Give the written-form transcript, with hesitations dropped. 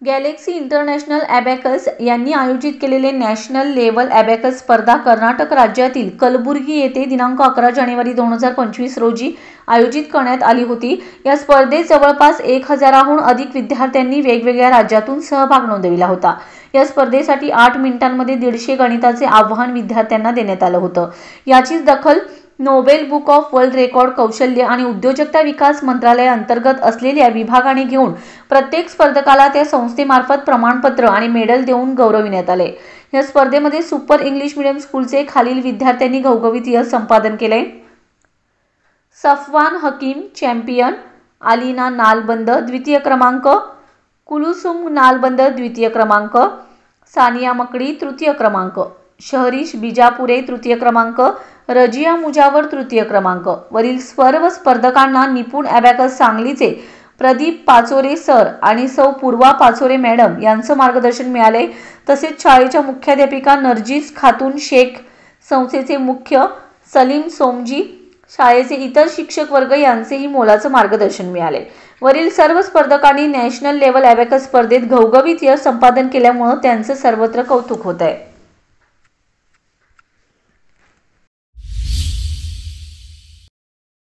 Galaxy international abacus यांनी आयोजित केलेले नॅशनल लेव्हल ॲबॅकस स्पर्धा कर्नाटक राज्यातील कलबुर्गी येथे दिनांक 11 जानेवारी 2025 रोजी आयोजित करण्यात आली होती। या स्पर्धेत जवळपास 1000हून अधिक विद्यार्थ्यांनी वेगवेगळ्या राज्यातून सहभाग नोंदविला होता। या स्पर्धेसाठी 8 मिनिटांमध्ये 150 गणिताचे आव्हान विद्यार्थ्यांना देण्यात आलं होतं। याची दखल Nobel book of world record कौशल्य आणि उद्योजकता विकास मंत्रालयाअंतर्गत असलेल्या विभागाने घेऊन प्रत्येक स्पर्धकाला त्या संस्थेमार्फत प्रमाणपत्र आणि मेडल देऊन गौरविण्यात आले। या स्पर्धेमध्ये सुपर इंग्लिश मीडियम स्कूलचे खालील विद्यार्थ्यांनी घवघवीत यश संपादन केले: सफवान हकीम चॅम्पियन, अलिना नालबंद द्वितीय क्रमांक, कुलुसुम नालबंद द्वितीय क्रमांक, सानिया मकडी तृतीय क्रमांक, शहरीश बिजापुरे तृतीय क्रमांक, रजिया मुजावर तृतीय क्रमांक। वरील सर्व स्पर्धकांना निपुण ॲबॅकस सांगलीचे प्रदीप पाचोरे सर आणि सौ पूर्वा पाचोरे मॅडम यांचं मार्गदर्शन मिळाले। तसेच शाळेच्या मुख्याध्यापिका नर्जिस खातून शेख, संस्थेचे मुख्य सलीम सोमजी, शाळेचे इतर शिक्षक वर्ग यांचेही मोलाचं मार्गदर्शन मिळाले। वरील सर्व स्पर्धकांनी नॅशनल लेव्हल ॲबॅकस स्पर्धेत घवघवीत यश संपादन केल्यामुळे त्यांचं सर्वत्र कौतुक होत आहे।